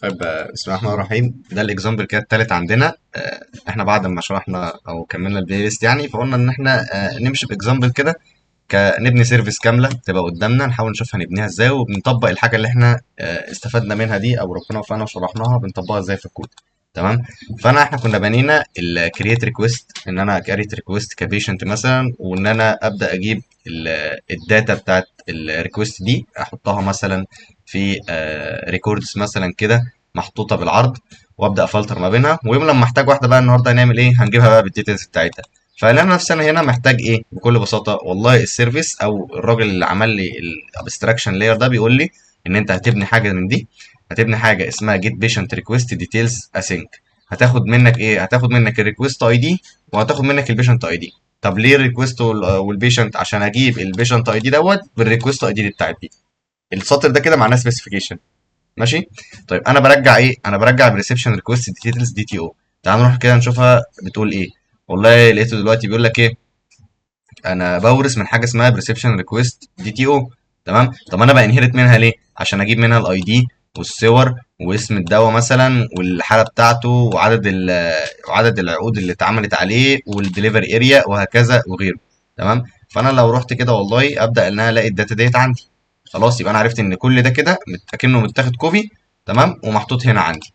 طيب بسم الله الرحمن الرحيم. ده الاكزامبل كده التالت عندنا. احنا بعد ما شرحنا او كملنا البلاي ليست يعني فقلنا ان احنا نمشي باكزامبل كده، نبني سيرفيس كامله تبقى قدامنا، نحاول نشوف هنبنيها ازاي وبنطبق الحاجه اللي احنا استفدنا منها دي او ربنا وفقنا وشرحناها بنطبقها ازاي في الكود. تمام. احنا كنا بنينا الكرييت ريكويست، ان انا كريت ريكويست كبيشنت مثلا، وان انا ابدا اجيب الداتا بتاعت الريكويست دي احطها مثلا في ريكوردز مثلا كده محطوطه بالعرض، وابدا افلتر ما بينها، ويوم لما احتاج واحده بقى النهارده هنعمل ايه، هنجيبها بقى بالديتيلز بتاعتها. فانا نفسي انا هنا محتاج ايه بكل بساطه، والله السيرفيس او الراجل اللي عمل لي الابستراكشن لاير ده بيقول لي ان انت هتبني حاجه من دي، هتبني حاجه اسمها جيت بيشنت ريكويست ديتيلز اسync. هتاخد منك ايه؟ هتاخد منك الريكويست اي دي وهتاخد منك البيشنت اي دي. طب ليه الريكويست والبيشنت؟ عشان اجيب البيشنت اي دي دوت بالريكويست اي دي بتاعت دي. السطر ده كده معناه سبيسيفيكيشن. ماشي. طيب انا برجع ايه؟ انا برجع بريسبشن ريكويست ديتيلز دي تي او. تعال نروح كده نشوفها بتقول ايه. والله لقيته دلوقتي بيقول لك ايه، انا بورث من حاجه اسمها بريسبشن ريكويست دي تي او. تمام. طب انا بانهرت منها ليه؟ عشان اجيب منها الاي دي والصور واسم الدواء مثلا والحاله بتاعته وعدد العقود اللي اتعملت عليه والدليفري اريا وهكذا وغيره. تمام. فانا لو رحت كده والله ابدا ان انا الاقي الداتا ديت عندي. خلاص يبقى انا عرفت ان كل ده كده اكنه متاخد كوبي. تمام. ومحطوط هنا عندي.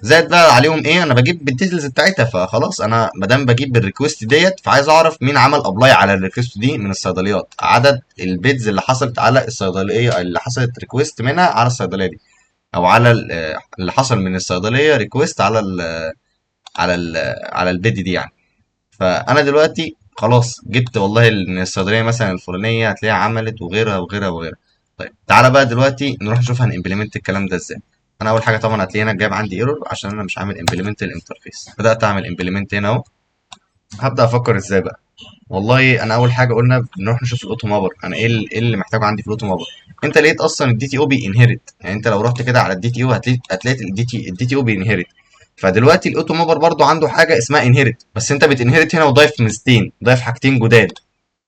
زائد بقى عليهم ايه، انا بجيب بالديتيلز بتاعتها، فخلاص انا ما دام بجيب بالريكوست ديت فعايز اعرف مين عمل ابلاي على الريكوست دي من الصيدليات، عدد البيدز اللي حصلت على الصيدليه اللي حصلت ريكوست منها على الصيدليه دي، او على اللي حصل من الصيدليه ريكوست على البيد دي يعني. فانا دلوقتي خلاص جبت والله ان الصيدليه مثلا الفلانيه هتلاقيها عملت وغيرها وغيرها وغيرها. طيب تعالى بقى دلوقتي نروح نشوف هنimplement الكلام ده ازاي. انا اول حاجه طبعا هتلاقي هنا جايب عندي ايرور عشان انا مش عامل امبلمنت الانترفيس. بدات اعمل امبلمنت هنا اهو. هبدا افكر ازاي بقى. والله انا اول حاجه قلنا بنروح نشوف الاوتو مابر، انا إيه اللي محتاجه عندي في الاوتو مابر. انت لقيت اصلا الدي تي او بينهرت، يعني انت لو رحت كده على الدي تي او هتلاقي الدي تي او بينهرت. فدلوقتي الاوتو مابر برضو عنده حاجه اسمها انهرت، بس انت بتنهرت هنا وضايف ميزتين، ضايف حاجتين جداد.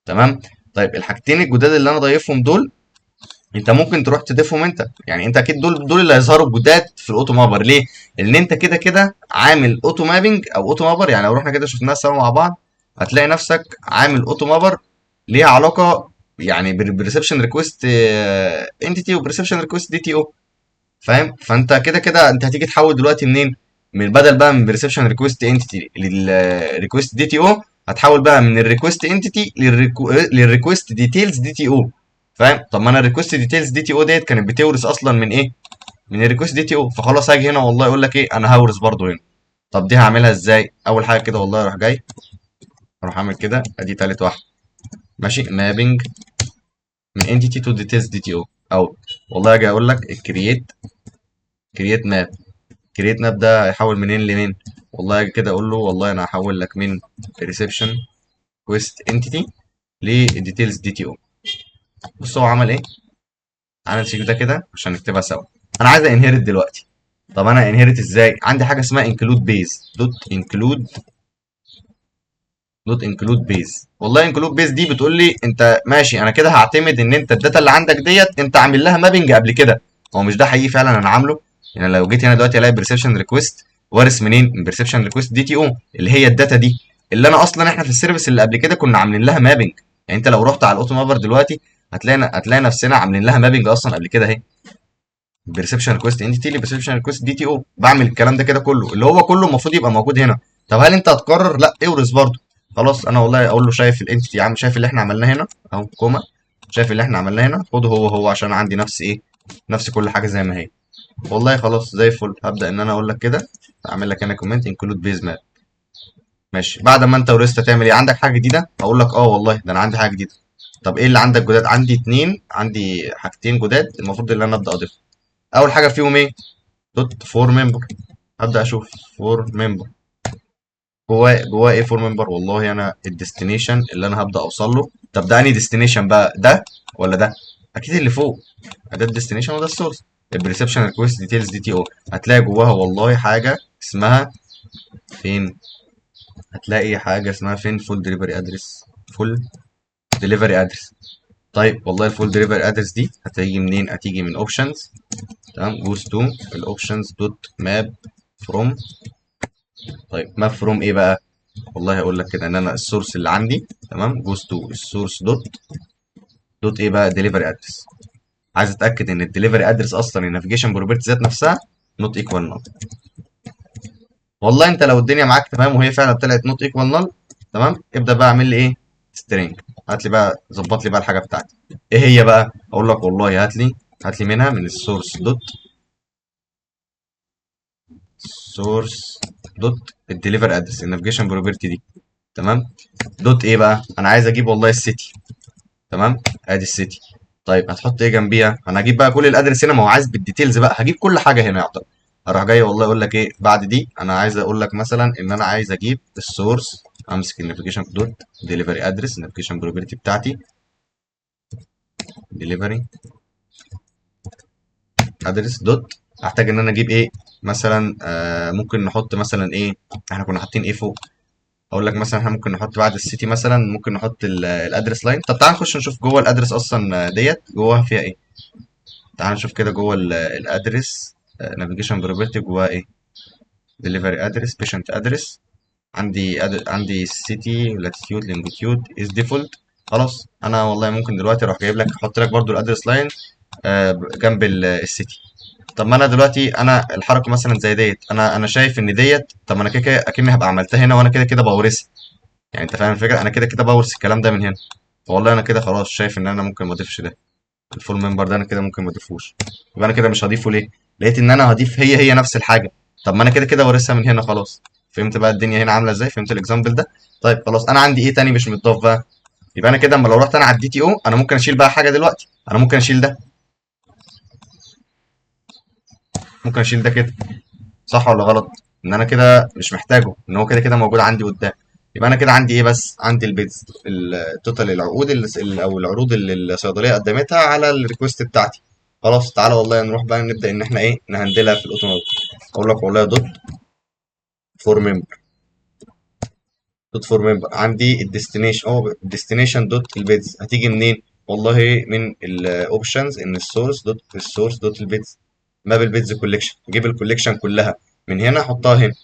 تمام. طيب الحاجتين الجداد اللي انا ضايفهم دول انت ممكن تروح تضيفهم انت، يعني انت اكيد دول اللي هيظهروا جداد في الاوتو مابر. ليه؟ لان انت كده كده عامل اوتو مابنج او اوتو مابر، يعني لو رحنا كده شفناها سوا مع بعض هتلاقي نفسك عامل اوتو مابر ليها علاقه يعني بريسبشن ريكويست انتيتي وبريسبشن ريكويست دي تي او. فاهم؟ فانت كده كده انت هتيجي تحول دلوقتي منين؟ من بدل بقى من ريسبشن ريكويست انتيتي للريكويست دي تي او، هتحول بقى من الريكويست انتيتي للريكويست ديتيلز دي تي او. فاهم؟ طب ما انا الريكوست ديتيلز دي تي او ديت كانت بتورث اصلا من ايه؟ من الريكوست دي تي او. فخلاص هاجي هنا والله يقول لك ايه، انا هورث برضو هنا. طب دي هعملها ازاي؟ اول حاجه كده والله اروح جاي، اروح اعمل كده ادي تالت واحده. ماشي. مابنج من انتيتي تو ديتيلز دي تي او. او والله اجي اقول لك كرييت ماب. كرييت ماب ده هيحول منين لمين؟ والله اجي كده اقول له والله انا هحول لك من ريسبشن كويست انتيتي لديتيلز دي تي او. بص هو عمل ايه. انا نسيب ده كده عشان نكتبها سوا. انا عايز انهرت دلوقتي. طب انا انهرت ازاي؟ عندي حاجه اسمها انكلود بيز دوت انكلود بيز. والله انكلود بيز دي بتقول لي انت ماشي، انا كده هعتمد ان انت الداتا اللي عندك ديت انت عامل لها مابنج قبل كده. هو مش ده حقيقي فعلا انا عامله؟ يعني لو جيت هنا دلوقتي الاقي بريسبشن ريكويست وارث منين؟ من بريسبشن ريكويست دي تي او اللي هي الداتا دي اللي انا اصلا احنا في السيرفيس اللي قبل كده كنا عاملين لها مابنج. يعني انت لو رحت على الاوتو مابر دلوقتي هتلاقي نفسنا عاملين لها مابنج اصلا قبل كده اهي. بريسبشن ريكوست انتيتي لبريسبشن ريكوست دي تي او. بعمل الكلام ده كده كله اللي هو كله المفروض يبقى موجود هنا. طب هل انت هتكرر؟ لا، اورث برضه. خلاص انا والله اقول له شايف الانتيتي يا عم، شايف اللي احنا عملناه هنا اهو كوما، شايف اللي احنا عملناه هنا خده هو عشان عندي نفس ايه، نفس كل حاجه زي ما هي. والله خلاص زي الفل. هبدا ان انا اقول لك كده، اعمل لك انا كومنت انكلود بيز ماب. ماشي. بعد ما انت ورثت تعمل ايه؟ عندك حاجه جديده؟ هقول لك اه والله ده انا عندي حاجه جديده. طب ايه اللي عندك جداد؟ عندي اتنين، عندي حاجتين جداد المفروض ان انا ابدا اضيفهم. اول حاجه فيهم ايه؟ دوت فور ممبر. ابدا اشوف فور ممبر جواه ايه. فور ممبر والله انا الديستنيشن اللي انا هبدا اوصل له. طب ده انهي ديستنيشن بقى، ده ولا ده؟ اكيد اللي فوق. ده الديستنيشن وده السورس. الريسبشن ريكويست ديتيلز دي تي او هتلاقي جواها والله حاجه اسمها فين، هتلاقي حاجه اسمها فين، فول دليفري ادرس. فول دليفري ادرس. طيب والله الفول دليفري ادرس دي هتيجي منين؟ هتيجي من اوبشنز تمام. جوز تو الاوبشنز دوت ماب فروم. طيب ماب فروم ايه بقى؟ والله هقول لك كده ان انا السورس اللي عندي تمام جوز تو السورس دوت ايه بقى ديليفري ادرس. عايز اتاكد ان الدليفري ادرس اصلا النافيجيشن بروبرتي ذات نفسها نوت ايكوال نل. والله انت لو الدنيا معاك تمام وهي فعلا طلعت نوت ايكوال نل تمام، ابدا بقى اعمل لي ايه سترينج. هات لي بقى ظبط لي بقى الحاجه بتاعتي ايه هي بقى. اقول لك والله هات لي منها من السورس دوت الدليفر ادرس النافيجيشن بروبرتي دي تمام. دوت ايه بقى؟ انا عايز اجيب والله السيتي. تمام. ادي السيتي. طيب هتحط ايه جنبيها؟ انا هجيب بقى كل الادرس هنا، ما هو عايز بالديتيلز بقى، هجيب كل حاجه هنا يعتبر. اروح جاي والله اقول لك ايه بعد دي، انا عايز اقول لك مثلا ان انا عايز اجيب السورس. امسك النافيجيشن دوت ديليفري ادرس النافيجيشن بروبرتي بتاعتي ديليفري ادرس دوت. هحتاج ان انا اجيب ايه مثلا، ممكن نحط مثلا ايه. احنا كنا حاطين ايه فوق؟ اقول لك مثلا احنا ممكن نحط بعد السيتي مثلا ممكن نحط الادرس لاين. طب تعال نخش نشوف جوه الادرس اصلا ديت جواها فيها ايه. تعال نشوف كده جوه الادرس نافيجيشن بروبرتي جواها ايه. ديليفري ادرس بيشنت ادرس. عندي سيتي لاتيتيود لونجيتيود از ديفولت. خلاص انا والله ممكن دلوقتي اروح جايب لك احط لك برضو الادرس لاين جنب السيتي. طب ما انا دلوقتي انا الحركه مثلا زي ديت، انا شايف ان ديت، طب ما انا كده كده اكني هبقى عملتها هنا وانا كده كده بورثها. يعني انت فاهم الفكره، انا كده كده بورث الكلام ده من هنا. فوالله انا كده خلاص شايف ان انا ممكن ما اضيفش ده. الفول ممبر ده انا كده ممكن ما اضيفوش. يبقى انا كده مش هضيفه ليه؟ لقيت ان انا هضيف هي نفس الحاجه. طب ما انا كده كده وارثها من هنا خلاص. فهمت بقى الدنيا هنا عامله ازاي؟ فهمت الاكزامبل ده؟ طيب خلاص انا عندي ايه تاني مش متضاف بقى؟ يبقى انا كده اما لو رحت انا على الدي تي او انا ممكن اشيل بقى حاجه دلوقتي. انا ممكن اشيل ده، ممكن اشيل ده كده. صح ولا غلط؟ ان انا كده مش محتاجه، ان هو كده كده موجود عندي قدام. يبقى انا كده عندي ايه بس؟ عندي البيتز التوتال العقود او العروض اللي الصيدليه قدمتها على الريكوست بتاعتي. خلاص تعالى والله نروح بقى نبدا ان احنا ايه نهندلها في الاوتوماتيك. اقول لك والله دوت فور ممبر. دوت فور ممبر عندي الديستنيشن الديستنيشن دوت البيتز هتيجي منين؟ والله من الاوبشنز ان السورس دوت البيتز ماب البيتز كوليكشن. جيب الكوليكشن كلها من هنا احطها هنا.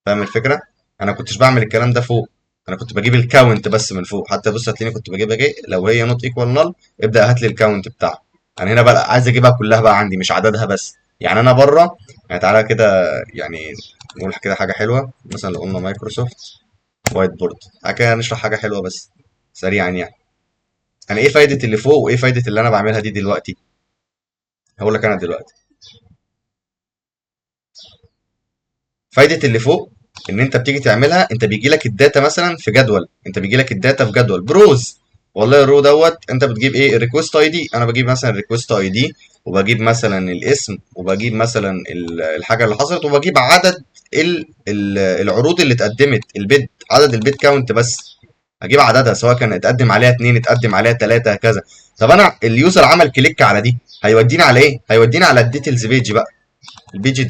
فاهم الفكره؟ انا كنتش بعمل الكلام ده فوق، انا كنت بجيب الكاونت بس من فوق. حتى بص هتلاقيني كنت بجيبها جاي لو هي نوت ايكوال نل ابدا هات لي الكاونت بتاعها. انا هنا بقى عايز اجيبها كلها بقى عندي مش عددها بس. يعني انا بره. يعني تعالى كده يعني نقول كده حاجه حلوه مثلا لو قلنا مايكروسوفت وايت بورد. بعد كده نشرح حاجه حلوه بس سريعا يعني. انا ايه فايده اللي فوق وايه فايده اللي انا بعملها دي دلوقتي؟ هقول لك انا دلوقتي. فايده اللي فوق ان انت بتيجي تعملها، انت بيجي لك الداتا مثلا في جدول، انت بيجي لك الداتا في جدول بروز. والله الرو دوت انت بتجيب ايه الريكوست اي دي. انا بجيب مثلا الريكوست اي دي وبجيب مثلا الاسم وبجيب مثلا الحاجه اللي حصلت وبجيب عدد العروض اللي اتقدمت البيد عدد البيد كاونت بس. اجيب عددها سواء كان اتقدم عليها اتنين اتقدم عليها تلاته هكذا. طب انا اليوزر عمل كليك على دي هيوديني على ايه؟ هيوديني على الديتيلز بيج بقى. البيج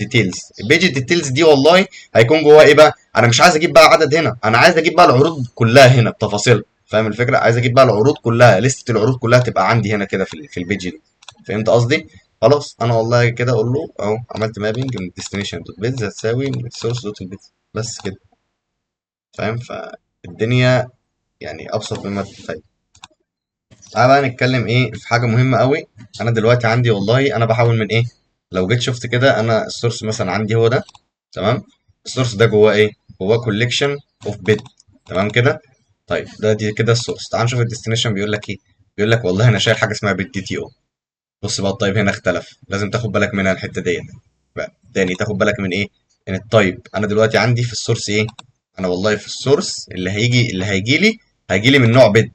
ديتيلز دي والله هيكون جواها ايه بقى؟ انا مش عايز اجيب بقى عدد هنا، انا عايز اجيب بقى العروض كلها هنا بتفاصيلها. فاهم الفكره؟ عايز اجيب بقى العروض كلها، لسته العروض كلها تبقى عندي هنا كده في البيج دي. فهمت قصدي؟ خلاص انا والله كده اقول له اهو عملت مابنج من destination دوت بيتز هتساوي من source دوت البيتز بس كده. فاهم؟ فالدنيا يعني ابسط مما تتخيل. تعالى بقى نتكلم ايه في حاجه مهمه قوي. انا دلوقتي عندي والله انا بحاول من ايه. لو جيت شفت كده انا السورس مثلا عندي هو ده. تمام. السورس ده جواه ايه؟ جواه كوليكشن اوف بيت. تمام كده. طيب دي كده السورس. تعال نشوف الديستنيشن بيقول لك ايه. بيقول لك والله انا شايل حاجه اسمها بيت دي تي او. بص بقى الطيب هنا اختلف، لازم تاخد بالك منها الحته ديت. بقى تاني تاخد بالك من ايه؟ من الطيب. انا دلوقتي عندي في السورس ايه؟ انا والله في السورس اللي هيجي لي من نوع بيت.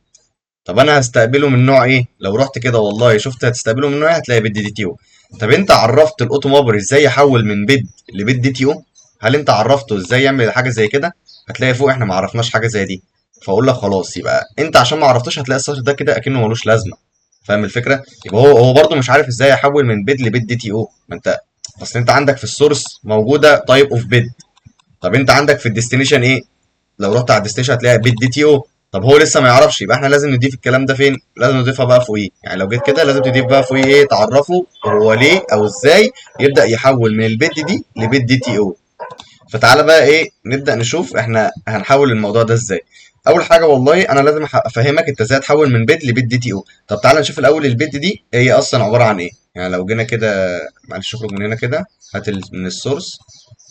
طب انا هستقبله من نوع ايه؟ لو رحت كده والله شفت هتستقبله من نوع ايه هتلاقي بيد دي تي او. طب انت عرفت الاوتو مابر ازاي يحول من بيد لبيد دي تي او؟ هل انت عرفته ازاي يعمل حاجه زي كده؟ هتلاقي فوق احنا ما عرفناش حاجه زي دي. فاقول لك خلاص يبقى انت عشان ما عرفتوش هتلاقي السطر ده كده اكنه ملوش لازمه. فاهم الفكره؟ يبقى هو برضه مش عارف ازاي يحول من بيد لبيد دي تي او. ما انت اصل انت عندك في السورس موجوده تايب اوف بيد. طب انت عندك في الديستنيشن ايه؟ لو رحت على الديستنيشن هتلاقي بيد دي تي او. طب هو لسه ما يعرفش، يبقى احنا لازم نضيف الكلام ده فين؟ لازم نضيفها بقى فوقيه. يعني لو جيت كده لازم تضيف بقى فوقيه ايه، تعرفه هو ليه او ازاي يبدا يحول من البت دي لبت دي تي او. فتعالى بقى ايه نبدا نشوف احنا هنحول الموضوع ده ازاي. اول حاجه والله انا لازم افهمك انت ازاي تحول من بت لبت دي تي او. طب تعالى نشوف الاول البت دي هي اصلا عباره عن ايه. يعني لو جينا كده، معلش اخرج من هنا كده، هات من السورس،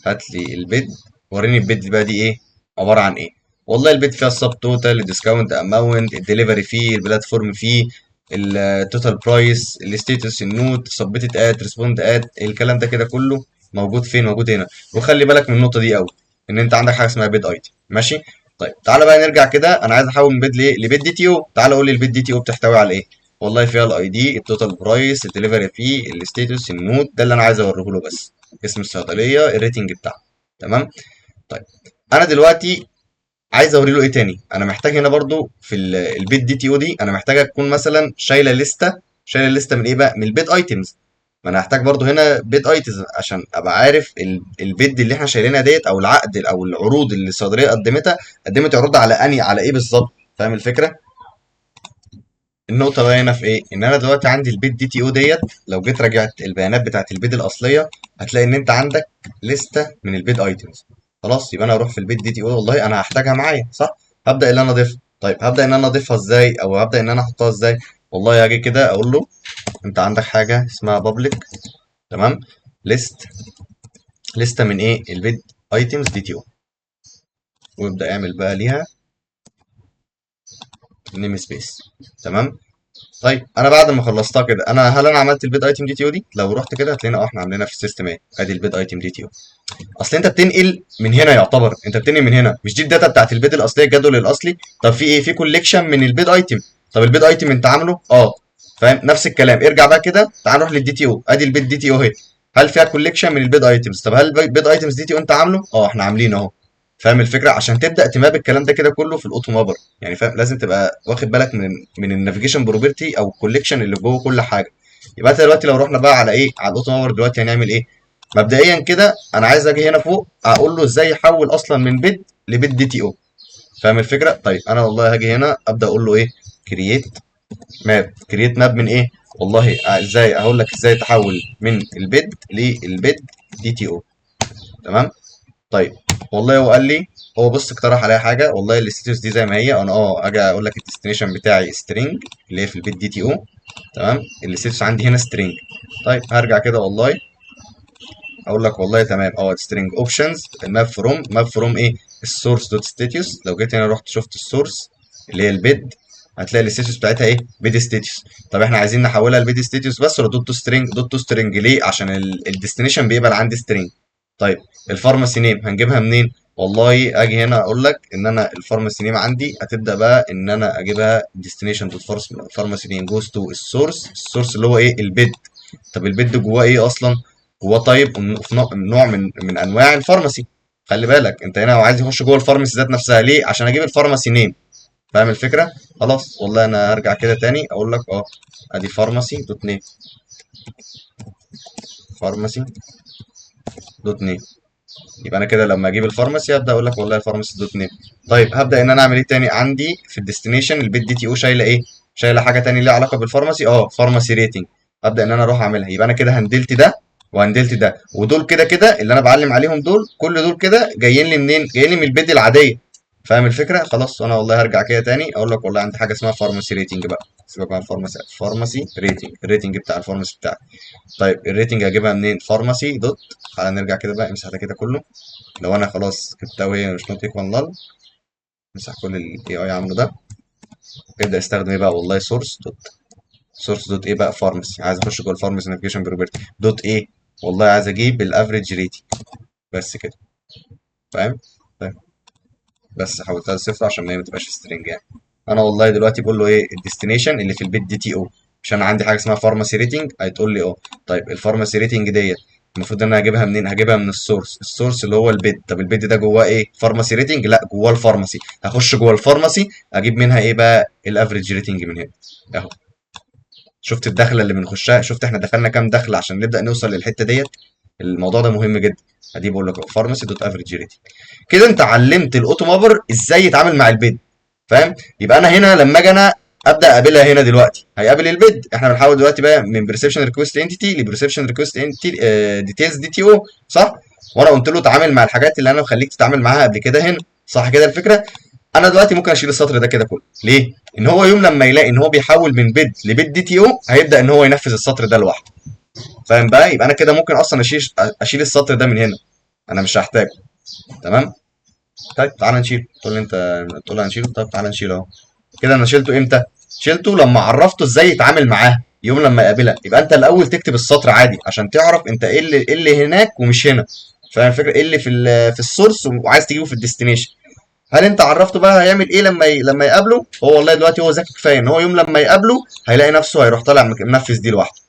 هات لي البيد، وريني البيد دي بقى دي ايه، عباره عن ايه. والله البيد فيها السب توتال، الديسكاونت اماونت، الدليفري فيه، البلاتفورم فيه، التوتال برايس، الستيتس، النوت، سبميتد ات، ريسبوند ات، الكلام ده كده كله موجود فين؟ موجود هنا. وخلي بالك من النقطه دي قوي، ان انت عندك حاجه اسمها بيد ايتم. ماشي. طيب تعالى بقى نرجع كده، انا عايز احول من بيد لايه؟ لبيد دي تي او. تعالى قول لي البيد دي تي او بتحتوي على ايه. والله فيها الاي دي، التوتال برايس، الدليفري فيه، الستيتس، النوت، ده اللي انا عايز اوريه له بس. اسم الصيدليه، الريتنج بتاعه. تمام. طيب انا دلوقتي عايز اوري له ايه تاني. انا محتاج هنا برضو في البيت دي تي او دي، انا محتاج اكون مثلا شايله لسته. شايله لسته من ايه بقى؟ من البيت ايتمز. ما انا هحتاج برضو هنا بيت ايتمز عشان ابقى عارف البيد اللي احنا شايلينها ديت، او العقد او العروض اللي الصيدليه قدمتها، قدمت عروض على اني على ايه بالظبط. فاهم الفكره؟ النقطة بقى هنا في ايه؟ ان انا دلوقتي عندي البيت دي تي او ديت، لو جيت راجعت البيانات بتاعت البيد الاصلية هتلاقي ان انت عندك لستة من البيد ايتمز. خلاص، يبقى انا اروح في البيت دي تي او، والله انا هحتاجها معايا صح؟ هبدأ ان انا اضيفها. طيب هبدأ ان انا اضيفها ازاي، او هبدأ ان انا احطها ازاي؟ والله هاجي كده اقول له انت عندك حاجة اسمها بابليك، تمام، ليست، لستة من ايه؟ البيد ايتمز دي تي او. وابدأ اعمل بقى ليها نيم سبيس. تمام. طيب انا بعد ما خلصتها كده، هل انا عملت البيد ايتم دي تي او دي؟ لو رحت كده هتلاقينا احنا عاملينها في السيستم ايه، ادي البيد ايتم دي تي او. اصل انت بتنقل من هنا، يعتبر انت بتنقل من هنا، مش دي الداتا بتاعت البيد الاصليه، الجدول الاصلي. طب في ايه؟ في كوليكشن من البيد ايتم. طب البيد ايتم انت عامله فاهم؟ نفس الكلام، ارجع بقى كده تعال نروح للدي تي او، ادي البيد دي تي او اهي. هل فيها كوليكشن من البيد ايتمز؟ طب هل البيد ايتمز دي تي او انت عامله؟ احنا عاملينه اهو. فاهم الفكره؟ عشان تبدا تماب الكلام ده كده كله في الاوتو مابر. يعني فاهم، لازم تبقى واخد بالك من النافيجيشن بروبرتي او الكوليكشن اللي جوه كل حاجه. يبقى انت دلوقتي لو رحنا بقى على ايه، على الاوتو مابر، دلوقتي هنعمل ايه؟ مبدئيا كده انا عايز اجي هنا فوق اقول له ازاي يحول اصلا من بيد لبيد دي تي او. فاهم الفكره؟ طيب انا والله هاجي هنا ابدا اقول له ايه، كرييت ماب. كرييت ماب من ايه؟ والله ازاي هقول لك ازاي تحول من البيد للبيد دي تي او. تمام. طيب والله هو قال لي، هو بص اقترح عليا حاجه، والله الستاتس دي زي ما هي. انا اجي اقول لك الديستنيشن بتاعي سترينج اللي هي في البيت دي تي او. تمام. الستاتس عندي هنا سترينج. طيب هرجع كده والله اقول لك والله تمام، سترينج اوبشنز ماب فروم. ماب فروم ايه؟ السورس دوت ستاتيوس. لو جيت هنا رحت شفت السورس اللي هي البيد، هتلاقي الستاتيوس بتاعتها ايه؟ بيد ستاتيوس. طب احنا عايزين نحولها لبيد ستاتيوس بس، ولا دوت تو سترينج؟ دوت تو سترينج ليه؟ عشان الديستنيشن بيقبل عندي سترينج. طيب الفارماسي نيم هنجيبها منين؟ والله اجي هنا اقول لك ان انا الفارماسي نيم عندي هتبدا بقى ان انا اجيبها ديستنيشن دوت فارماسي نيم جوز تو السورس. السورس اللي هو ايه؟ البيد. طب البيد جواه ايه اصلا؟ جواه طيب في نوع من انواع الفارماسي. خلي بالك انت هنا، هو عايز يخش جوه الفارماسي ذات نفسها ليه؟ عشان اجيب الفارماسي نيم. فاهم الفكره؟ خلاص والله انا هرجع كده تاني اقول لك ادي فارماسي دوت نيم. فارماسي دوت نيم. يبقى انا كده لما اجيب الفارماسي هبدا اقول لك والله الفارماسي دوت نيم. طيب هبدا ان انا اعمل ايه تاني عندي في الديستنيشن؟ البيت دي تي او شايله ايه؟ شايله حاجه تاني ليها علاقه بالفارماسي، فارماسي ريتنج. ابدا ان انا اروح اعملها. يبقى انا كده هندلت ده وهندلت ده، ودول كده كده اللي انا بعلم عليهم دول، كل دول كده جايين لي منين؟ جايين لي من البيد العاديه. فاهم الفكره؟ خلاص وانا والله هرجع كده تاني اقول لك والله عندي حاجه اسمها فارماسي ريتنج بقى. سيبك من الفارماسي، فارماسي ريتنج، الريتنج بتاع الفارماسي بتاعي. طيب الريتنج هجيبها منين؟ فارماسي دوت، تعالى نرجع كده بقى، امسح ده كده كله. لو انا خلاص جبتها وهي مش نوت ايكوال نل، امسح كل الاي اي عامله ده. ابدا استخدم ايه بقى؟ والله سورس دوت، سورس دوت ايه بقى؟ فارماسي. عايز اخش جوه الفارماسي نافيجيشن بروبرتي دوت ايه؟ والله عايز اجيب الافريج ريتنج. بس كده. فاهم؟ فاهم. بس حولتها لصفر عشان هي ما تبقاش سترينج يعني. انا والله دلوقتي بقول له ايه؟ الديستنيشن اللي في البيت دي تي او. مش انا عندي حاجه اسمها فارماسي ريتنج؟ هتقول لي طيب الفارماسي ريتنج ديت المفروض ان انا هجيبها منين؟ هجيبها من السورس. السورس اللي هو البيت. طب البيت ده جواه ايه؟ فارماسي ريتنج؟ لا، جواه الفارماسي. هخش جوه الفارماسي اجيب منها ايه بقى؟ الافريج ريتنج من هنا اهو. شفت الدخله اللي بنخشها؟ شفت احنا دخلنا كام دخله عشان نبدا نوصل للحته ديت؟ الموضوع ده مهم جدا. ادي بقول لك فارماسي دوت افريج ريتنج. كده انت علمت الاوتو مابر ازاي يتعامل مع البيد. فاهم؟ يبقى انا هنا لما اجي انا ابدا اقابلها هنا دلوقتي هيقابل البيد. احنا بنحاول دلوقتي بقى من بريسبشن ريكوست انتيتي لبريسبشن ريكوست انتيتي ديتيلز دي تي او، صح؟ وانا قلت له تعامل مع الحاجات اللي انا مخليك تتعامل معاها قبل كده هنا، صح كده الفكره؟ انا دلوقتي ممكن اشيل السطر ده كده كله. ليه؟ ان هو يوم لما يلاقي ان هو بيحول من بيد لبيد دي تي او هيبدا ان هو ينفذ السطر ده لوحده. فاهم بقى؟ يبقى انا كده ممكن اصلا اشيل السطر ده من هنا، انا مش هحتاجه. تمام. طيب تعالى نشيله. تقول لي انت تقول لي هنشيله، طب تعالى نشيله اهو. كده انا شيلته امتى؟ شيلته لما عرفته ازاي يتعامل معاها يوم لما يقابلها. يبقى انت الاول تكتب السطر عادي عشان تعرف انت ايه اللي هناك ومش هنا. فاهم الفكره؟ ايه اللي في السورس وعايز تجيبه في الديستنيشن. هل انت عرفته بقى هيعمل ايه لما يقابله؟ هو والله دلوقتي هو ذكي كفايه ان هو يوم لما يقابله هيلاقي نفسه هيروح طالع منفذ دي لوحده.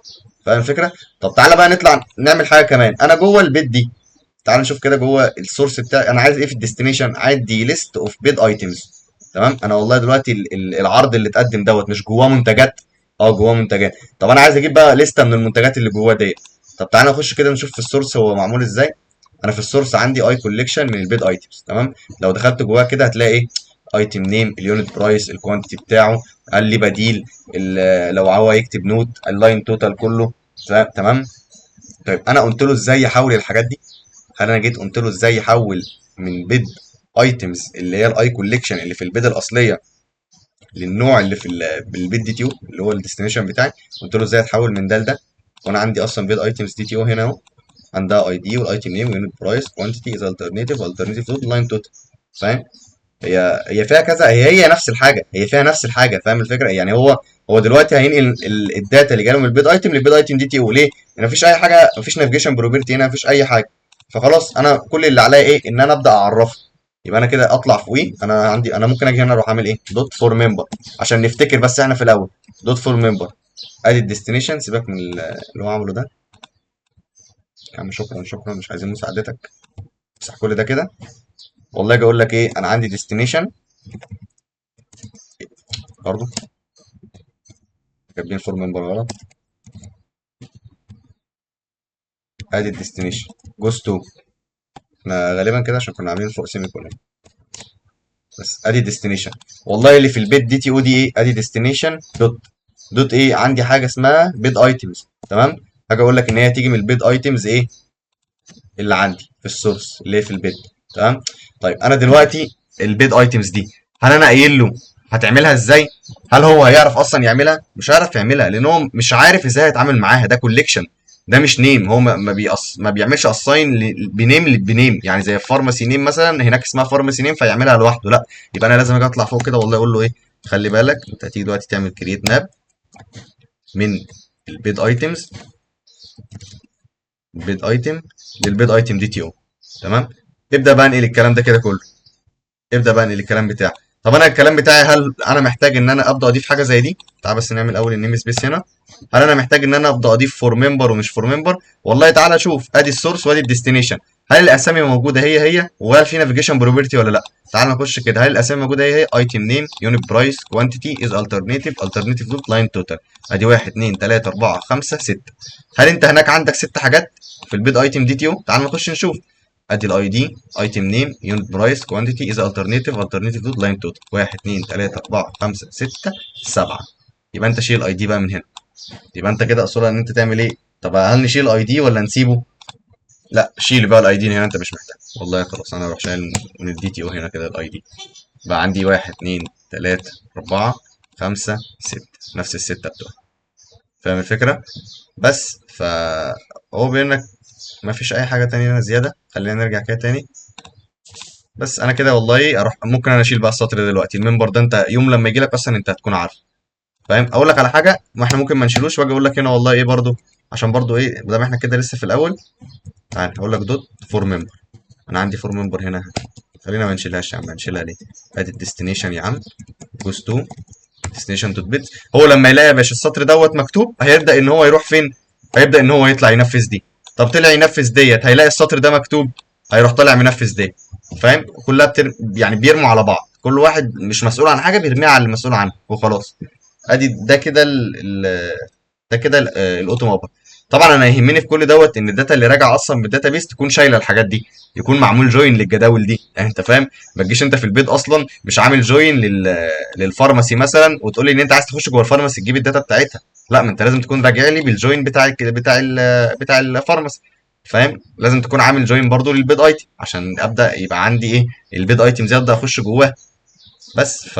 فاهم الفكره؟ طب تعالى بقى نطلع نعمل حاجه كمان. انا جوه البيت دي، تعال نشوف كده جوه السورس بتاعي انا عايز ايه في الديستنيشن. عايز دي ليست اوف بيد ايتمز. تمام. انا والله دلوقتي العرض اللي اتقدم دوت مش جواه منتجات. اه جواه منتجات. طب انا عايز اجيب بقى لسته من المنتجات اللي جواه ديت. طب تعالى نخش كده نشوف في السورس هو معمول ازاي. انا في السورس عندي اي كوليكشن من البيد ايتمز. تمام. لو دخلت جواه كده هتلاقي ايه؟ ايتم نيم، اليونت برايس، الكوانتيتي بتاعه، قال لي بديل، لو هو يكتب نوت، اللاين توتال كله. تمام. طيب انا قلت له ازاي يحول الحاجات دي؟ هل انا جيت قلت له ازاي يحول من بيد ايتمز اللي هي الاي كوليكشن اللي في البيد الاصليه للنوع اللي في بالبيد دي تي او اللي هو الديستنيشن بتاعي؟ قلت له ازاي اتحول من ده لده؟ وانا عندي اصلا بيد ايتمز دي تي او هنا اهو، عندها اي دي والايتم نيم ويونت برايس كوانتيتي از الترناتيف توتال لاين توتال. فاهم؟ هي فيها كذا، هي نفس الحاجه، هي فيها نفس الحاجه. فاهم الفكره؟ يعني هو دلوقتي هينقل الداتا اللي جايه من البيد ايتم للبيد ايتم دي تي او. ليه؟ لان مفيش اي حاجه، مفيش نافيجيشن بروبرتي هنا، مفيش اي حاجه. فخلاص انا كل اللي عليا ايه؟ ان انا ابدا اعرفه. يبقى انا كده اطلع فوقيه. انا ممكن اجي هنا اروح اعمل ايه؟ دوت فور ممبر عشان نفتكر بس احنا في الاول. دوت فور ممبر ادي الديستنيشن. سيبك من اللي هو عامله ده يا عم. شكرا شكرا، مش عايزين مساعدتك. امسح كل ده كده. والله اجي اقول لك ايه؟ انا عندي ديستنيشن برضه كاتبين فور ممبر غلط. ادي الديستنيشن جوز تو. احنا غالبا كده عشان كنا عاملين فوق سيمي كولون. بس ادي ديستنيشن. والله اللي في البيت دي تي او دي ايه؟ ادي ديستنيشن دوت دوت ايه؟ عندي حاجه اسمها بيد ايتمز. تمام. هاجي اقول لك ان هي تيجي من البيد ايتمز ايه اللي عندي في السورس اللي هي في البيد. تمام. طيب انا دلوقتي البيد ايتمز دي هل انا قايل له هتعملها ازاي؟ هل هو هيعرف اصلا يعملها؟ مش هيعرف يعملها لان هو مش عارف ازاي هيتعامل معاها. ده كوليكشن، ده مش نيم. هو ما بيعملش اساين بنيم بنيم. يعني زي فارماسي نيم مثلا، هناك اسمها فارماسي نيم فيعملها لوحده. لا، يبقى انا لازم اجي اطلع فوق كده والله اقول له ايه؟ خلي بالك انت هتيجي دلوقتي تعمل كرييت ماب من البيد ايتمز، البيد ايتم للبيد ايتم دي تي او. تمام. ابدا بقى انقل الكلام ده كده كله. ابدا بقى انقل الكلام بتاعي. طب انا الكلام بتاعي هل انا محتاج ان انا ابدا اضيف حاجه زي دي؟ تعال بس نعمل اول النيم سبيس هنا. هل انا محتاج ان انا ابدا اضيف فور ممبر ومش فور ممبر؟ والله تعالى شوف. ادي السورس وادي الديستنيشن. هل الاسامي موجوده هي وهل في نافيجيشن بروبرتي ولا لا؟ تعال نخش كده. هل الاسامي موجوده هي ايتم نيم، يونت برايس، كوانتيتي، از الترناتيف دوت لاين توتال. ادي 1 2 3 4 5 6. هل انت هناك عندك ست حاجات في البيد ايتم دي تي او؟ تعال نخش نشوف. ادي الاي دي، ايتم نيم، يونت برايس، كوانتيتي، از الترناتيف دوت لاين توتال. 1 2 3 4 5 6 7. يبقى انت شيل الاي دي بقى من هنا. يبقى انت كده اصلا ان انت تعمل ايه؟ طب هل نشيل اي دي ولا نسيبه؟ لا، شيل بقى الاي دي هنا، انت مش محتاج. والله خلاص انا اروح شايل من الدي تي او هنا كده الاي دي. بقى عندي 1 2 3 4 5 6، نفس الستة بتوعي. فاهم الفكرة؟ بس هو بيقول لك ما فيش اي حاجة تانية هنا زيادة. خلينا نرجع كده تاني. بس انا كده والله اروح ممكن انا اشيل بقى السطر ده دلوقتي. المنبر ده انت يوم لما يجي لك اصلا انت هتكون عارف. فاهم؟ اقول لك على حاجه، ما احنا ممكن ما نشيلوش واجي اقول لك هنا والله ايه برضو، عشان برضو ايه ما دام احنا كده لسه في الاول. تعال هقول لك دوت فور ممبر. انا عندي فور ممبر هنا. خلينا ما نشيلهاش يا عم. هنشيلها ليه؟ ادي الديستنيشن يا عم جوز تو ديستنيشن دوت بيت. هو لما يلاقي يا باشا السطر دوت مكتوب هيبدا ان هو يروح فين؟ هيبدا ان هو يطلع ينفذ دي. طب طلع ينفذ ديت هيلاقي السطر ده مكتوب هيروح طالع منفذ ديت. فاهم؟ كلها يعني بيرموا على بعض. كل واحد مش مسؤول عن حاجه بيرميها على اللي مسؤول عنها وخلاص. ادي ده كده ده كده الاوتو مابر. طبعا انا يهمني في كل دوت ان الداتا اللي راجعه اصلا من الداتابيس تكون شايله الحاجات دي، يكون معمول جوين للجداول دي. يعني انت فاهم، ما تجيش انت في البيت اصلا مش عامل جوين للفارماسي مثلا وتقول لي ان انت عايز تخش جوه الفارماسي تجيب الداتا بتاعتها. لا، ما انت لازم تكون راجع لي بالجوين بتاع الفارماسي. فاهم؟ لازم تكون عامل جوين برضو للبيد ايتم عشان ابدا يبقى عندي ايه، البيد ايتم دي ابدا اخش جواه. بس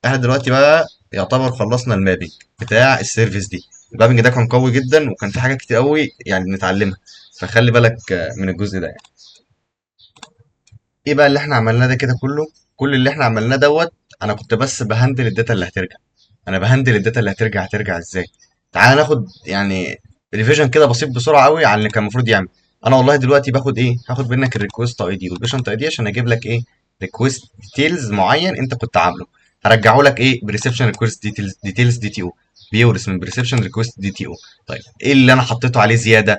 احنا دلوقتي بقى يعتبر خلصنا المابنج بتاع السيرفيس دي. المابنج ده كان قوي جدا وكان في حاجات كتير قوي يعني بنتعلمها، فخلي بالك من الجزء ده يعني. ايه بقى اللي احنا عملناه ده كده كله؟ كل اللي احنا عملناه دوت انا كنت بس بهندل الداتا اللي هترجع. انا بهندل الداتا اللي هترجع ازاي؟ تعال ناخد يعني ريفيجن كده بسيط بسرعه قوي على اللي كان المفروض يعمل. انا والله دلوقتي باخد ايه، هاخد منك الريكوست اي دي والبيشنت اي دي عشان اجيب لك ايه، ريكوست ديتيلز معين انت كنت عامله. هرجعه لك ايه، بريسبشن ريكوست ديتيلز دي تي او، بيورث من بريسبشن ريكوست دي تي او. طيب ايه اللي انا حطيته عليه زياده؟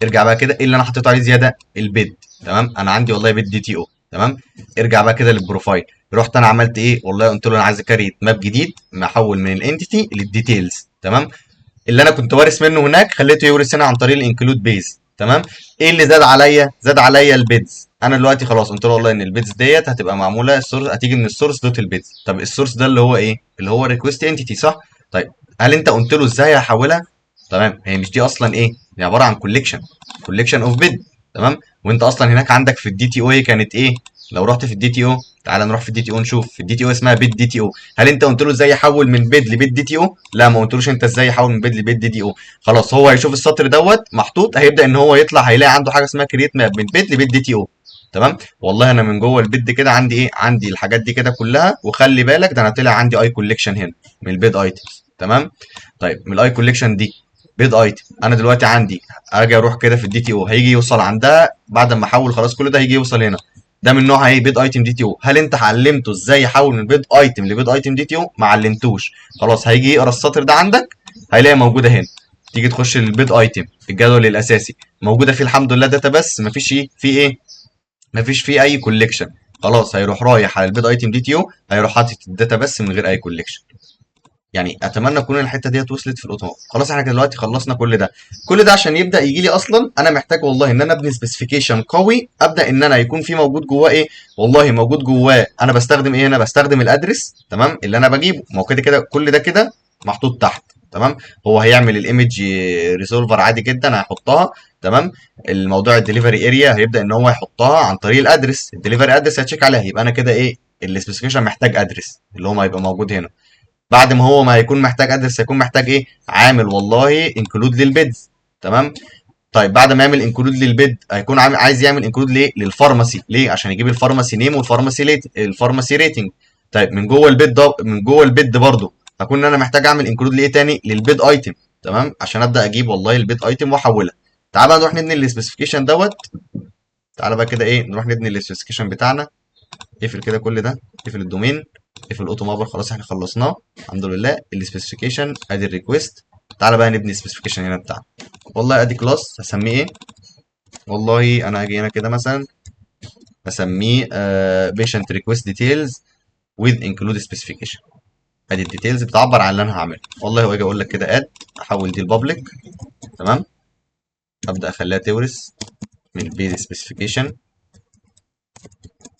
ارجع بقى كده، ايه اللي انا حطيته عليه زياده؟ البيد. تمام، انا عندي والله بيد دي تي او. تمام، ارجع بقى كده للبروفايل. رحت انا عملت ايه، والله قلت له انا عايز اكريت ماب جديد محول من الانتيتي للديتيلز. تمام، اللي انا كنت وارث منه هناك خليته يورث هنا عن طريق الانكلود بيز. تمام، ايه اللي زاد عليا؟ زاد عليا البيدز. انا دلوقتي خلاص قلت له والله ان البيدز ديت هتبقى معموله السورس، هتيجي من السورس دوت البيدز. طب السورس ده اللي هو ايه؟ اللي هو ريكوست انتيتي، صح؟ طيب هل انت قلت له ازاي هحولها؟ تمام، هي مش دي اصلا ايه، دي عباره عن كوليكشن اوف بيد. تمام، وانت اصلا هناك عندك في الدي تي او هي كانت ايه؟ لو رحت في الدي تي او، تعال نروح في الدي تي او نشوف في الدي تي او اسمها بيد دي تي او. هل انت قلت له ازاي يحول من بيد لبيد دي تي او؟ لا، ما قلتلوش انت ازاي يحول من بيد لبيد دي تي او. خلاص هو هيشوف السطر دوت محطوط، هيبدا ان هو يطلع هيلاقي عنده حاجه اسمها كرييت ماب من بيد لبيد دي تي او. تمام، والله انا من جوه البيد كده عندي ايه، عندي الحاجات دي كده كلها. وخلي بالك ده انا طلع عندي اي كوليكشن هنا من البيد ايتمز. تمام، طيب من الاي كوليكشن دي بيد ايتم، انا دلوقتي عندي اجي اروح كده في الدي تي او هيجي يوصل عندها بعد ما احول خلاص كل ده هيجي يوصل هنا. ده من نوع ايه، بيد ايتم دي تي او. هل انت علمته ازاي يحول من بيد ايتم لبيد ايتم دي تي او؟ ما علمتوش. خلاص هيجي يقرا السطر ده عندك هيلاقي موجوده هنا. تيجي تخش للبيد ايتم الجدول الاساسي موجوده فيه الحمد لله داتا، بس مفيش ايه في ايه، مفيش فيه اي كوليكشن. خلاص هيروح رايح على البيد ايتم دي تي او، هيروح حاطط الداتا بس من غير اي كوليكشن. يعني اتمنى تكون الحته ديت وصلت في الاوتومات. خلاص احنا دلوقتي خلصنا كل ده. كل ده عشان يبدا يجي لي اصلا انا محتاج والله ان انا ابني سبيسيفيكيشن قوي، ابدا ان انا يكون في موجود جواه ايه، والله موجود جواه انا بستخدم ايه، انا بستخدم الادرس. تمام، اللي انا بجيبه ما هو كده كده كل ده كده محطوط تحت. تمام، هو هيعمل الايمج ريسولفر عادي جدا هيحطها. تمام، الموضوع الدليفري اريا هيبدا ان هو يحطها عن طريق الادرس، الدليفري ادرس هتشيك عليها. يبقى انا كده ايه، السبيسيفيكيشن محتاج ادرس اللي هو ما يبقى موجود هنا. بعد ما هو ما هيكون محتاج ادرس هيكون محتاج ايه، عامل والله انكلود للبيدز. تمام، طيب بعد ما يعمل انكلود للبيد هيكون عامل عايز يعمل انكلود ليه، للفارماسي. ليه؟ عشان يجيب الفارماسي نيم والفارماسي الفارماسي ريتنج. طيب من جوه البيد ده، من جوه البيد برضه هكون انا محتاج اعمل انكلود لايه تاني، للبيد ايتم. تمام، عشان ابدا اجيب والله البيد ايتم واحولها. تعال بقى نروح نبني السبيسيفيكيشن دوت. تعال بقى كده ايه، نروح نبني السبيسيفيكيشن بتاعنا. اقفل كده كل ده، اقفل الدومين، اقفل الاوتو مابر، خلاص احنا خلصناه الحمد لله. السبيسيفيكيشن ادي الريكوست. تعالى بقى نبني السبيسيفيكيشن هنا بتاعنا. والله ادي كلاس هسميه ايه، والله انا هاجي هنا كده مثلا هسميه patient request details with include specification. ادي الديتيلز بتعبر عن اللي انا هعمله. والله واجي اقول لك كده اد، احول دي لبابليك. تمام، ابدا اخليها تورث من البيز سبيسيفيكيشن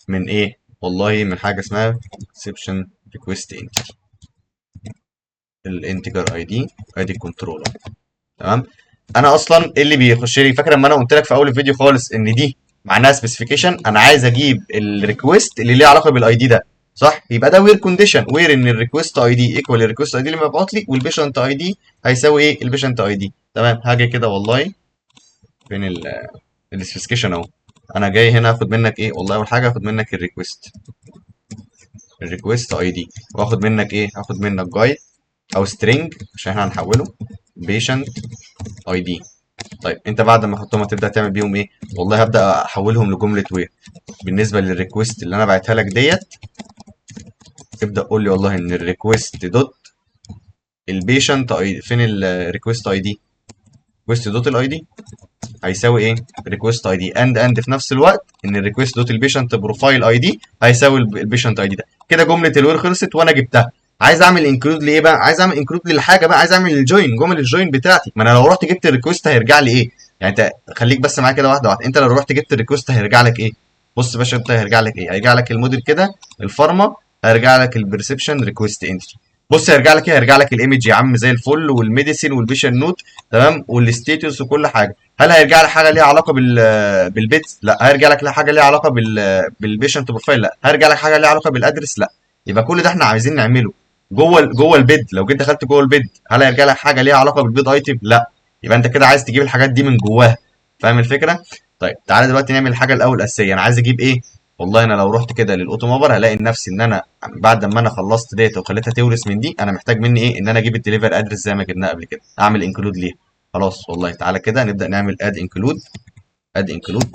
من ايه، والله من حاجه اسمها exception request entity، الانتجر اي دي ادي الكنترولر. تمام، انا اصلا إيه اللي بيخش لي، فاكر لما انا قلت لك في اول الفيديو خالص ان دي معناها سبيسيفيكيشن، انا عايز اجيب الريكوست اللي ليه علاقه بالاي دي ده، صح؟ يبقى ده وير كونديشن، وير ان الريكوست اي دي ايكوال الريكوست اي دي اللي مبعوت لي، والبيشنت اي دي هيساوي ايه، البيشنت اي دي. تمام، هاجي كده والله فين السبيسيفيكيشن اهو. انا جاي هنا اخد منك ايه، والله اول حاجه اخد منك الريكوست اي دي، واخد منك ايه، هاخد منك جاي او سترينج عشان احنا هنحوله بيشنت اي دي. طيب انت بعد ما احطهم هتبدا تعمل بيهم ايه، والله هبدا احولهم لجمله وير. بالنسبه للريكوست اللي انا بعتها لك ديت، ابدا قول لي والله ان الريكوست دوت البيشنت اي، فين الريكوست اي دي، ريكوست دوت الاي دي هيساوي ايه، ريكوست اي دي اند في نفس الوقت ان الريكوست دوت البيشنت بروفايل اي دي هيساوي البيشنت اي دي. ده كده جمله الوير خلصت وانا جبتها. عايز اعمل انكلود لايه بقى؟ عايز اعمل انكلود للحاجه بقى، عايز اعمل الجوين، جمل الجوين بتاعتي. ما انا لو رحت جبت الريكوست هيرجع لي ايه؟ يعني انت خليك بس معايا كده واحده واحده. انت لو رحت جبت الريكوست هيرجع لك ايه؟ بص يا باشا، انت هيرجع لك ايه؟ هيرجع لك الموديل كده، الفارما، هيرجع لك البرسبشن ريكوست انتيتي. بص هيرجع لك ايه؟ هيرجع لك الايمج يا عم زي الفل، والميديسين والبيشن نوت، تمام، والستيتوس وكل حاجه. هل هيرجع لك حاجه ليها علاقه بالبيتس؟ لا. هيرجع لك حاجه ليها علاقه بالبيشنت بروفايل؟ لا. هيرجع لك حاجه ليها علاقه بالادرس؟ لا. يبقى كل ده احنا عايزين نعمله جوه البيد. لو جيت دخلت جوه البيد هل هيرجع لك حاجه ليها علاقه بالبيد ايتم؟ لا. يبقى انت كده عايز تجيب الحاجات دي من جواها. فاهم الفكره؟ طيب تعالى دلوقتي نعمل الحاجه الاول الاساسيه. انا عايز اجيب ايه؟ والله انا لو رحت كده للاوتو مابر هلاقي نفسي ان انا بعد ما انا خلصت داتا وخليتها تورث من دي، انا محتاج مني ايه؟ ان انا اجيب الدليفر ادرس زي ما جبناه قبل كده، اعمل انكلود ليها. خلاص والله تعالى كده نبدا نعمل اد انكلود. اد انكلود.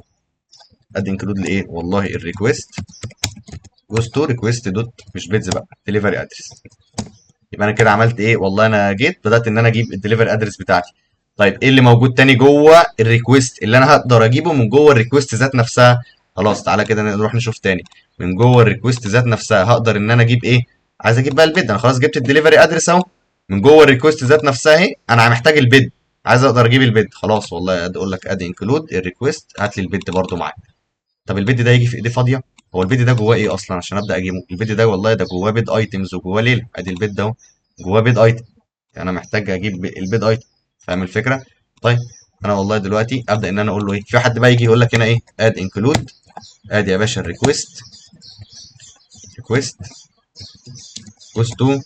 اد انكلود لايه؟ والله الريكوست جوز تو ريكوست دوت، مش بيتز بقى، دليفري ادرس. يبقى انا كده عملت ايه؟ والله انا جيت بدات ان انا اجيب الدليفري ادرس بتاعتي. طيب ايه اللي موجود تاني جوه الريكوست اللي انا هقدر اجيبه من جوه الريكوست ذات نفسها؟ خلاص تعالى كده نروح نشوف تاني. من جوه الريكوست ذات نفسها هقدر ان انا اجيب ايه؟ عايز اجيب بقى البيد. انا خلاص جبت الدليفري ادرس اهو. من جوه الريكوست ذات نفسها اهي انا محتاج البيد، عايز اقدر اجيب البيد. خلاص والله اقول لك اد انكلود الريكوست، هات لي البيد برده معاك. طب البيد ده يجي في ايديه فاضيه؟ هو البيد ده جواه ايه اصلا عشان ابدا اجيبه؟ البيد ده والله ده جواه بيد ايتمز وجواه ليله. ادي البيد ده اهو، جواه بيد ايتم. انا محتاج اجيب البيد ايتم. فاهم الفكره؟ طيب انا والله دلوقتي ابدا ان انا اقول له ايه؟ في حد بقى يجي يقول لك هنا ايه؟ اد انكلود. ادي يا باشا الريكوست. ريكوست جوز تو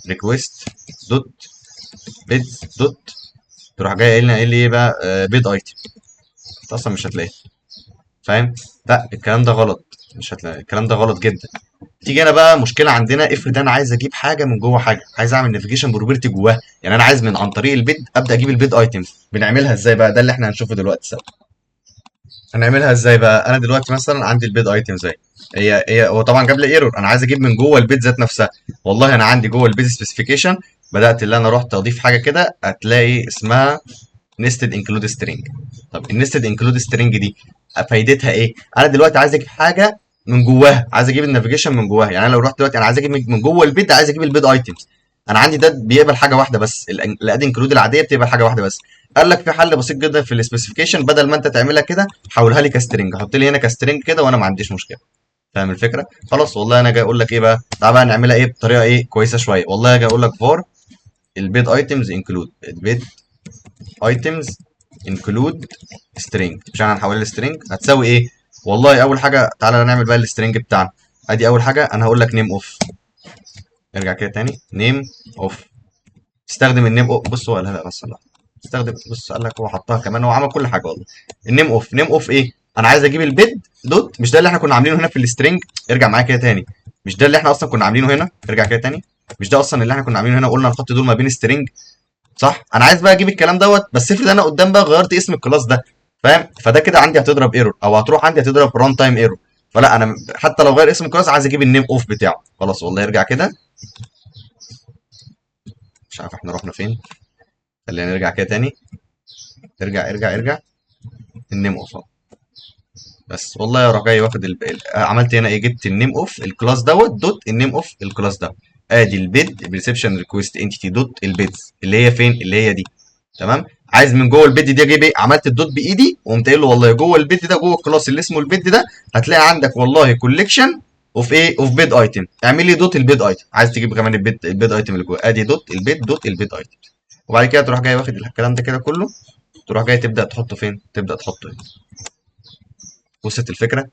ريكوست دوت بيد دوت، تروح جاي قايل لنا ايه اللي ايه بقى؟ بيد ايتم. انت اصلا مش هتلاقيه. فاهم؟ لا الكلام ده غلط. مش هتلاقي الكلام ده غلط جدا. تيجي انا بقى مشكله عندنا، افرض انا عايز اجيب حاجه من جوه حاجه، عايز اعمل نافيجيشن بروبرتي جواها. يعني انا عايز من عن طريق البيد ابدا اجيب البيد ايتمز. بنعملها ازاي بقى؟ ده اللي احنا هنشوفه دلوقتي سوا. هنعملها ازاي بقى؟ انا دلوقتي مثلا عندي البيد ايتمز اهي. هي هو طبعا جاب لي ايرور، انا عايز اجيب من جوه البيد ذات نفسها. والله انا عندي جوه البيد سبيسيفيكيشن بدات اللي انا رحت اضيف حاجه كده، هتلاقي اسمها نستد انكلود سترينج. طب النستد انكلود سترينج دي فايدتها ايه؟ انا دلوقتي عايز اجيب حاجه من جواها، عايز اجيب النافيجيشن من جواها. يعني انا لو رحت دلوقتي انا عايز اجيب من جوه البيد، عايز اجيب البيد ايتمز. انا عندي ده بيقبل حاجه واحده بس، الاد انكلود العاديه بتقبل حاجه واحده بس. قال لك في حل بسيط جدا في السبيسيفيكيشن، بدل ما انت تعملها كده حولها لي كسترينج، حط لي هنا كسترينج كده وانا ما عنديش مشكله. فاهم الفكره؟ خلاص والله انا جاي اقول لك ايه بقى؟ تعال بقى نعملها ايه بطريقه ايه كويسه شويه. والله جاي اقول لك فور البيد ايتمز انكلود البيد ايتمز انكلود سترينج، مش انا هنحولها لسترينج هتساوي ايه؟ والله اول حاجه تعالى نعمل بقى السترينج بتاعنا. ادي اول حاجه انا هقول لك نيم اوف. ارجع كده تاني، نيم اوف. استخدم النيم اوف. بص هو قالها لا بس لا استخدم. بص قال لك هو حطها كمان، هو عمل كل حاجه والله. النيم اوف، نيم اوف ايه؟ انا عايز اجيب البيد دوت، مش ده اللي احنا كنا عاملينه هنا في السترينج؟ ارجع معايا كده تاني. مش ده اللي احنا اصلا كنا عاملينه هنا؟ ارجع كده تاني. مش ده اصلا اللي احنا كنا عاملينه هنا؟ قلنا نحط دول ما بين سترينج، صح؟ انا عايز بقى اجيب الكلام دوت، بس افرض انا قدام بقى غيرت اسم الكلاس ده، فاهم؟ فده كده عندي هتضرب ايرور، او هتروح عندي هتضرب ران تايم ايرور. فلا انا حتى لو غير اسم الكلاس عايز اجيب النيم اوف بتاعه. خلاص والله ارجع كده. مش عارف احنا رحنا فين. خلينا نرجع كده تاني. ارجع. النيم اوف اهو. بس والله اروح جاي واخد عملت هنا ايه؟ جبت النيم اوف الكلاس دوت دوت النيم اوف الكلاس ده. ادي البيد بريسبشن ريكويست انتيتي دوت البيدز اللي هي فين؟ اللي هي دي. تمام. عايز من جوه البيد دي اجيب ايه؟ عملت الدوت بايدي وقمت قايل له والله جوه البيد ده، جوه الكلاس اللي اسمه البيد ده، هتلاقي عندك والله كوليكشن اوف ايه؟ اوف بيد ايتم. اعمل لي دوت البيد ايتم. عايز تجيب كمان البيد ايتم اللي جوه، ادي دوت البيد دوت البيد ايتم. وبعد كده تروح جاي واخد الكلام ده كده كله، تروح جاي تبدا تحطه فين؟ تبدا تحطه هنا. وصلت الفكره؟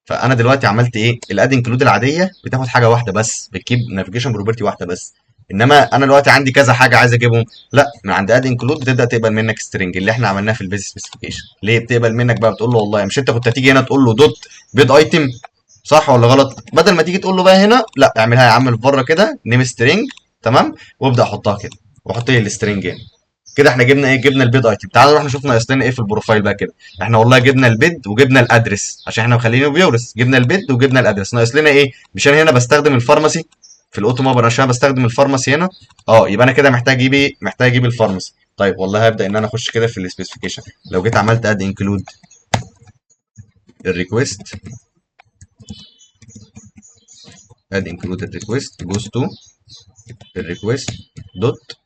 فانا دلوقتي عملت ايه؟ الاد انكلود العاديه بتاخد حاجه واحده بس، بتجيب نافيجيشن بروبرتي واحده بس. انما انا دلوقتي عندي كذا حاجه عايز اجيبهم. لا، من عند اد انكلود بتبدا تقبل منك سترينج اللي احنا عملناه في البيز سبيسيفيكيشن. ليه بتقبل منك بقى؟ بتقول له والله مش انت كنت هتيجي هنا تقول له دوت بيد ايتم، صح ولا غلط؟ بدل ما تيجي تقول له بقى هنا، لا اعملها يا عم بره كده نيم سترينج، تمام، وابدا احطها كده، وحط لي السترينج هنا. كده احنا جبنا ايه؟ جبنا البيد ايتم. تعالوا نروح نشوف ناقص لنا ايه في البروفايل بقى كده. احنا والله جبنا البيد وجبنا الادرس عشان احنا مخلينه بيورث. جبنا البيد وجبنا الادرس، ناقص لنا ايه؟ مش انا هنا بستخدم الفارماسي في الاوتو مابر عشان أنا بستخدم الفارماسي هنا؟ اه يبقى انا كده محتاج اجيب ايه؟ محتاج اجيب الفارماسي. طيب والله هبدا ان انا اخش كده في السبيسيفيكيشن. لو جيت عملت اد انكلود الريكوست، اد انكلود الريكوست جوز تو الريكوست دوت.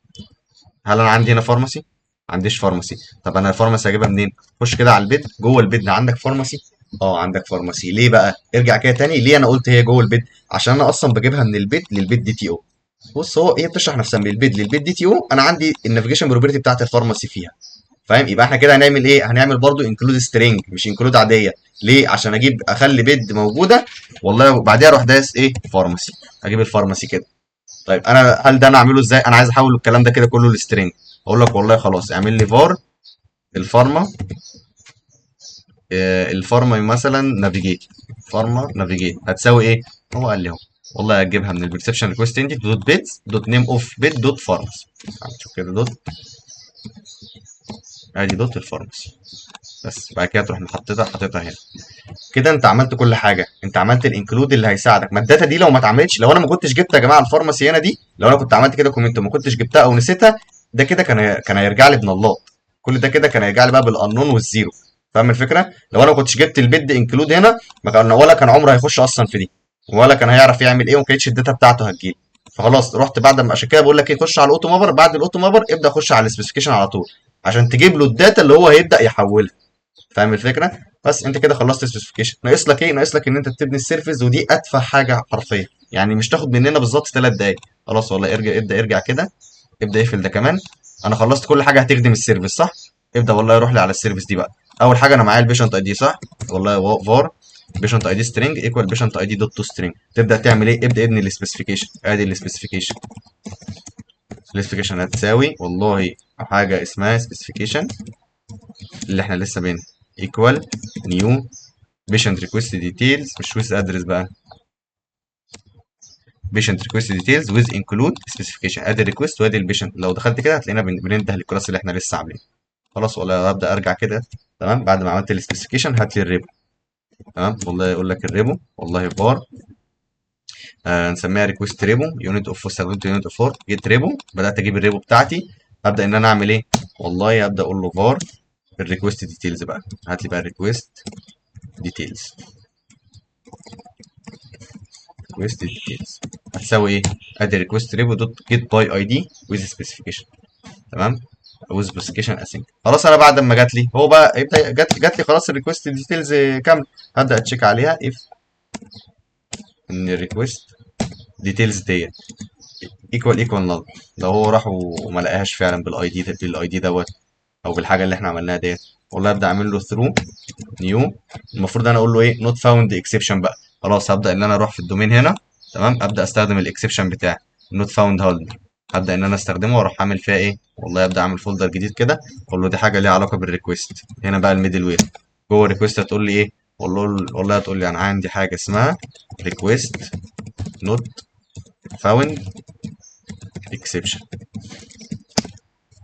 هل انا عندي هنا فارماسي؟ ما عنديش فارماسي. طب انا الفارماسي هجيبها منين؟ خش كده على البيد، جوه البيد عندك فارماسي. اه عندك فارماسي. ليه بقى؟ ارجع كده تاني، ليه انا قلت هي جوه البيد؟ عشان انا اصلا بجيبها من البيد للبيد دي تي او. بص، هي بتشرح نفسها من البيد للبيد دي تي او. انا عندي النافيجيشن بروبرتي بتاعت الفارماسي فيها. فاهم؟ يبقى احنا كده هنعمل ايه؟ هنعمل برضو انكلود سترينج مش انكلود عاديه. ليه؟ عشان اجيب اخلي بيد موجوده والله، وبعديها اروح دايس ايه؟ فارماسي. اجيب الفارماسي كده. طيب انا هل ده انا اعمله ازاي؟ انا عايز احول الكلام ده كده كله لسترينج. اقول لك والله خلاص اعمل لي فار الفارما. الفارما مثلا نافيجيت. فارما نافيجيت هتساوي ايه؟ هو قال لي اهو. والله هتجيبها من البرسبشن ريكوست انجن دوت بيتس دوت نيم اوف بيت دوت فارمس. شوف كده دوت. ادي دوت الفارمس. بس بعد كده تروح حاططها هنا. كده انت عملت كل حاجه. انت عملت الانكلود اللي هيساعدك. ما الداتا دي لو ما اتعملتش، لو انا ما كنتش جبت يا جماعه الفارماسي هنا دي، لو انا كنت عملت كده كومنت وما كنتش جبتها او نسيتها، ده كده كان هيرجع لي بنلات. كل ده كده كان هيرجع لي بقى بالانون والزيرو. فاهم الفكره؟ لو انا ما كنتش جبت البيد انكلود هنا، ما كان ولا كان عمره هيخش اصلا في دي، ولا كان هيعرف يعمل ايه، وما كانتش الداتا بتاعته هتجيب. فخلاص رحت بعد ما، عشان كده بقول لك ايه، خش على الاوتو مابر. بعد الاوتو مابر ابدا خش على السبيسيفيكيشن على طول، عشان تجيب له الداتا اللي هو هيبدا يحولها. فاهم الفكره؟ بس انت كده خلصت السبيسيفيكيشن. ناقص لك ايه؟ ناقص لك ان انت تبني السيرفيس، ودي اتفه حاجه حرفيا، يعني مش تاخد مننا بالظبط 3 دقايق. خلاص والله ارجع، ارجع كده. ابدا اقفل ده كمان. انا خلصت كل حاجه هتخدم السيرفيس صح؟ ابدا والله روح لي على السيرفيس دي بقى. اول حاجه انا معايا البيشنت اي دي صح؟ والله فار بيشنت اي دي سترينج ايكوال بيشنت اي دي دوت تو سترينج. تبدا تعمل ايه؟ ابدا ابني السبيسيفيكيشن. ادي السبيسيفيكيشن. السبيسيفيكيشن هتساوي والله حاجه اسمها سبيسيفيكيشن اللي احنا لسه بين ايكوال نيو بيشنت ريكوست ديتيلز، مش ويز ادرس بقى. بيشنت ريكوست ديتيلز ويز انكلود سبيسيفيكيشن. ادي الريكوست وادي البيشنت. لو دخلت كده هتلاقينا بننده للكلاس اللي احنا لسه عاملينه. خلاص والله هبدا ارجع كده. تمام. بعد ما عملت السبيسيفيكيشن هات لي الريبو. تمام. والله يقول لك الريبو والله بار. نسميها ريكوست ريبو يونت اوف. استخدمت يونت اوف 4 جيت ريبو. بدات اجيب الريبو بتاعتي. هبدا ان انا اعمل ايه؟ والله هبدا اقول له فار الريكوست ديتيلز بقى. هات لي بقى الريكوست ديتيلز. ريكوست ديتيلز هتساوي ايه؟ ادي ريكوست ريبو دوت جيت باي اي دي ويز سبيسيفيكيشن. تمام. ويز سبيسيفيكيشن اسync. خلاص انا بعد ما جات لي هو بقى يبدا، جات لي خلاص الريكوست ديتيلز كامله. هبدا اتشيك عليها اف ان الريكوست ديتيلز ديت ايكوال نل. لو هو راح وما لقاهاش فعلا بالاي دي دوت، او بالحاجه اللي احنا عملناها ديت، والله ابدا اعمل له ثرو نيو. المفروض انا اقول له ايه؟ نوت فاوند اكسبشن بقى. خلاص هبدا ان انا اروح في الدومين هنا. تمام. ابدا استخدم الاكسبشن بتاعي نوت فاوند هولد. هبدا ان انا استخدمه واروح اعمل فيها ايه؟ والله ابدا اعمل فولدر جديد كده. اقول له دي حاجه ليها علاقه بالريكوست. هنا بقى الميدل وير. جوه الريكوست هتقول لي ايه؟ والله هتقول لي انا عندي حاجه اسمها ريكوست نوت فاوند اكسبشن.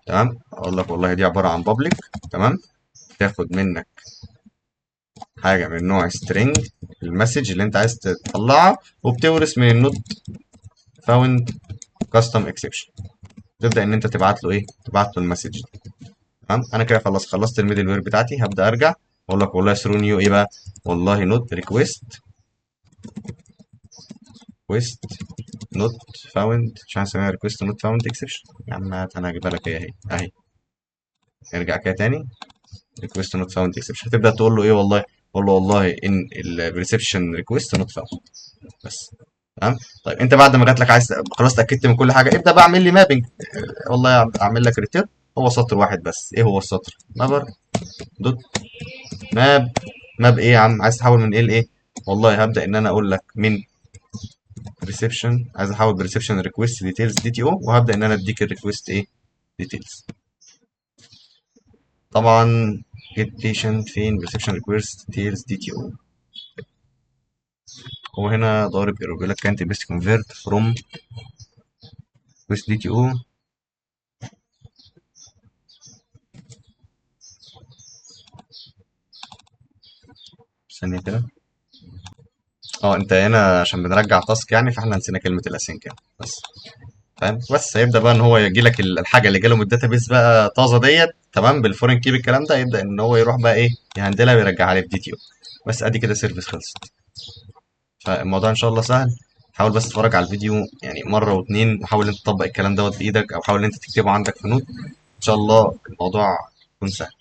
تمام. اقول لك والله دي عباره عن بابليك. تمام. تاخد منك حاجه من نوع string المسج اللي انت عايز تطلعها، وبتورث من النوت فاوند كاستم اكسبشن. تبدا ان انت تبعت له ايه؟ تبعت له المسج دي. تمام. انا كده خلصت الميدل وير بتاعتي. هبدا ارجع اقول لك والله ثرو نيو ايه بقى؟ والله نوت ريكويست نوت فاوند. مش عارف اسمها ريكويست نوت فاوند اكسبشن يا عم. انا هجيبها لك اهي اهي. ارجع كده تاني. ريكويست نوت فاوند اكسبشن. هتبدا تقول له ايه؟ والله قول له والله ان الريسبشن ريكويست نوت فاوند. بس. تمام. طيب انت بعد ما جات لك عايز خلاص اتاكدت من كل حاجه، ابدا بقى اعمل لي مابنج. والله اعمل لك ريتيرن. هو سطر واحد بس. ايه هو السطر؟ مابر دوت ماب. ماب ايه يا عم؟ عايز تحول من ايه لايه؟ والله هبدا ان انا اقول لك من ريسبشن. عايز احول بريسبشن ريكويست ديتيلز دي تي او، وهبدا ان انا اديك الريكويست ايه؟ ديتيلز. طبعا جيت بيشنت فين؟ ريسبشن ريكويست ديتيلز دي تي او. هو هنا ضارب ايرور بيقول لك كانت بيست كونفيرت فروم ريكويست دي تي او. ثانيه كده. انت هنا عشان بنرجع تاسك يعني، فاحنا نسينا كلمه الاسync يعني بس. فاهم؟ بس هيبدا بقى ان هو يجي لك الحاجه اللي جاله من الداتابيس بقى طازه ديت. تمام. بالفورين كي بالكلام ده يبدا ان هو يروح بقى ايه؟ يهندلها ويرجعها لي في دي تي او. بس ادي كده سيرفيس خلصت. فالموضوع ان شاء الله سهل. حاول بس تتفرج على الفيديو يعني مرة واتنين، وحاول انت تطبق الكلام دوت بإيدك، او حاول انت تكتبه عندك في نوت. ان شاء الله الموضوع يكون سهل.